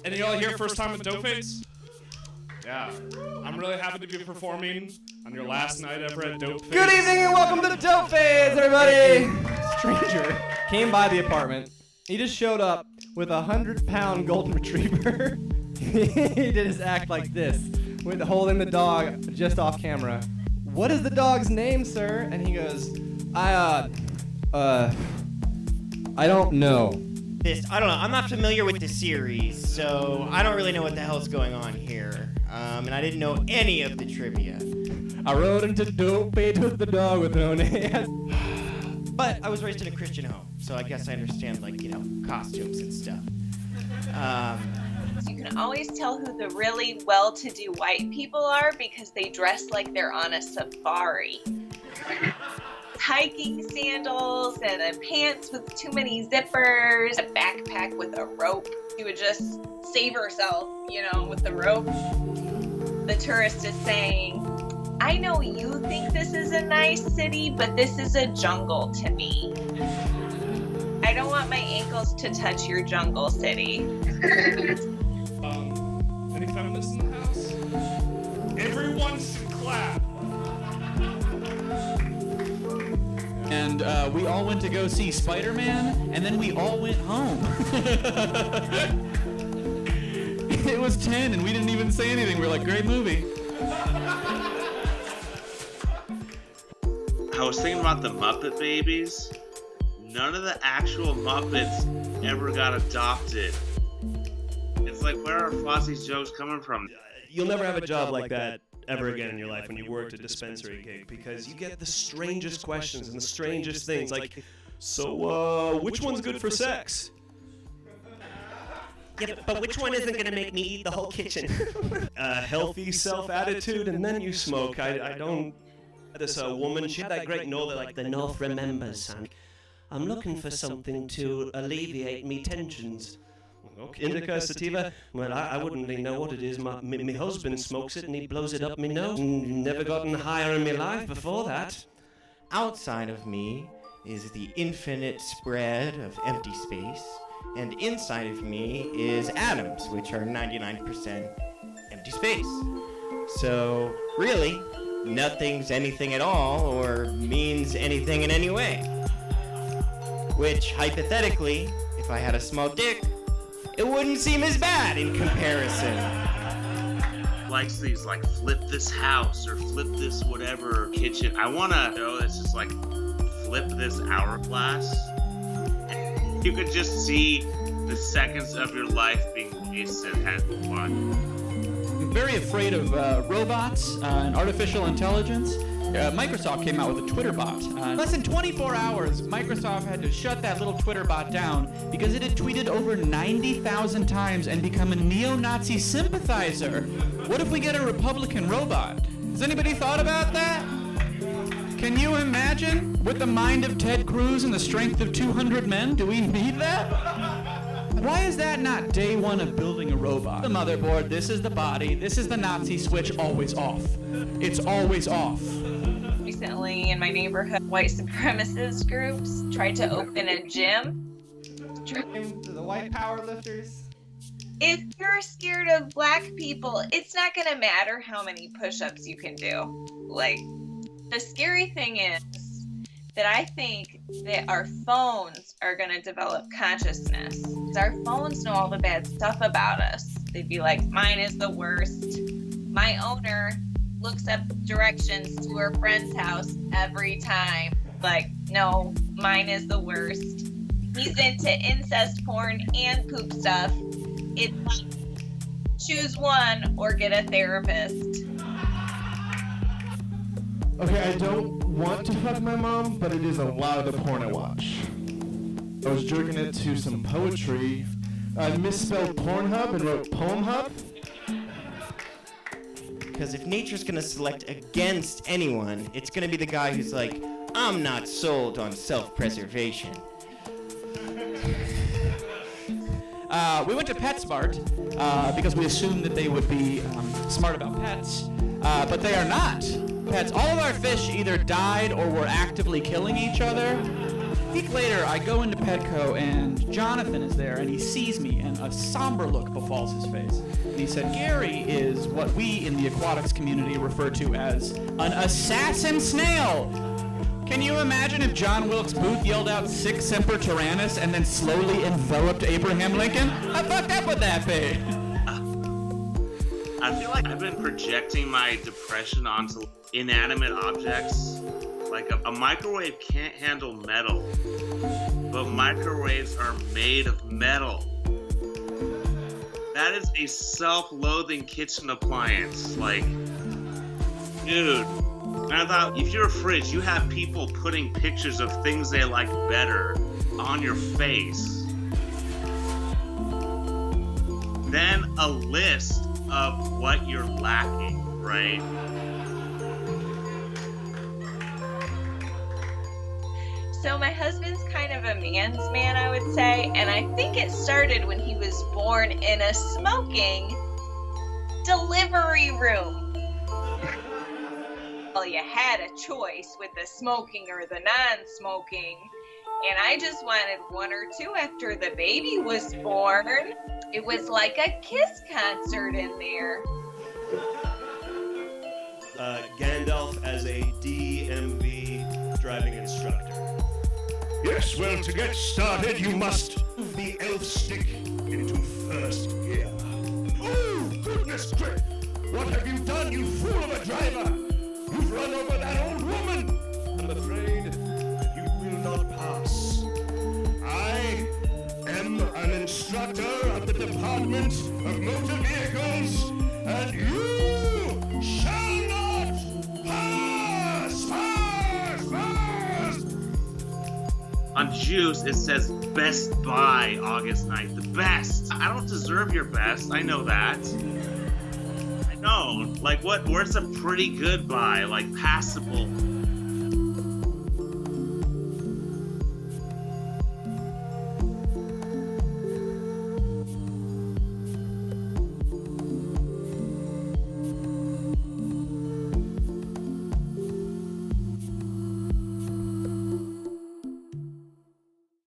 Any of y'all here first time with Dope Face? Yeah. I'm really happy to be performing on your last night ever at Dope Face. Good evening and welcome to Dope Face, everybody! Stranger came by the apartment. He just showed up with a 100-pound golden retriever. He did his act like this, with holding the dog just off camera. What is the dog's name, sir? And he goes, I don't know. I don't know. I'm not familiar with the series, so I don't really know what the hell's going on here. And I didn't know any of the trivia. I rode into Dope Face with the dog with no name. But I was raised in a Christian home, so I guess I understand, like, you know, costumes and stuff. You can always tell who the really well-to-do white people are because they dress like they're on a safari. Hiking sandals and a pants with too many zippers, a backpack with a rope. You would just save herself, you know, with the rope. The tourist is saying, I know you think this is a nice city, but this is a jungle to me. I don't want my ankles to touch your jungle city. Any feminists in the house? Everyone should clap. And we all went to go see Spider-Man, and then we all went home. It was 10, and we didn't even say anything. We were like, great movie. I was thinking about the Muppet Babies. None of the actual Muppets ever got adopted. It's like, where are Fozzie's jokes coming from? You'll never have a job like that ever again in your life when you worked a dispensary gig, because you get the strangest questions and the strangest things, like, so, which one's good for sex? Yeah, but which one isn't going to make me eat the whole kitchen? Healthy self-attitude, and then you smoke. I don't... This woman, she had that great note that, like, The North remembers, and I'm looking for something to alleviate me tensions. okay, indica, sativa, well, I wouldn't really know what it is. My husband smokes it, and he blows it up my nose. Never gotten higher in my life before that. Outside of me is the infinite spread of empty space, and inside of me is atoms, which are 99% empty space. So, really, nothing's anything at all, or means anything in any way. Which, hypothetically, if I had a small dick, it wouldn't seem as bad in comparison. Likes these, like, flip this house or flip this whatever kitchen. I want to know it's just like flip this hourglass. And you could just see the seconds of your life being wasted at one. I'm very afraid of robots and artificial intelligence. Microsoft came out with a Twitter bot. Less than 24 hours, Microsoft had to shut that little Twitter bot down because it had tweeted over 90,000 times and become a neo-Nazi sympathizer. What if we get a Republican robot? Has anybody thought about that? Can you imagine? With the mind of Ted Cruz and the strength of 200 men, do we need that? Why is that not day one of building a robot? The motherboard, this is the body, this is the Nazi switch, always off. It's always off. Recently in my neighborhood, white supremacist groups tried to open a gym. To the white power lifters. If you're scared of black people, it's not gonna matter how many push-ups you can do. Like, the scary thing is that I think that our phones are gonna develop consciousness. Our phones know all the bad stuff about us. They'd be like, mine is the worst. My owner looks up directions to her friend's house every time. Like, no, mine is the worst. He's into incest porn and poop stuff. It's like, choose one or get a therapist. Okay, I don't want to fuck my mom, but it is a lot of the porn I watch. I was jerking it to some poetry. I misspelled Pornhub and wrote Poemhub. Because if nature's gonna select against anyone, it's gonna be the guy who's like, I'm not sold on self-preservation. We went to PetSmart because we assumed that they would be smart about pets, but they are not pets. All of our fish either died or were actively killing each other. week later, I go into Petco, and Jonathan is there, and he sees me, and a somber look befalls his face. And he said, Gary is what we in the aquatics community refer to as an assassin snail. Can you imagine if John Wilkes Booth yelled out Sic Semper Tyrannis and then slowly enveloped Abraham Lincoln? How fucked up would that be? I feel like I've been projecting my depression onto inanimate objects. Like a microwave can't handle metal, but microwaves are made of metal. That is a self-loathing kitchen appliance. Like, dude. And I thought, if you're a fridge, you have people putting pictures of things they like better on your face. Then a list of what you're lacking, right? So my husband's kind of a man's man, I would say, and I think it started when he was born in a smoking delivery room. Well, you had a choice with the smoking or the non-smoking, and I just wanted one or two after the baby was born. It was like a Kiss concert in there. Gandalf as a DMV driving instructor. Yes, well, to get started, you must move the elf stick into first gear. Oh, goodness grip! What have you done, you fool of a driver? You've run over that old woman! I'm afraid you will not pass. I am an instructor of the Department of Motor Vehicles, and you shall not pass! Pass! Pass! On Juice, it says Best Buy August 9th. The best! I don't deserve your best, I know that. I know. Like, where's a pretty good buy? Like, passable.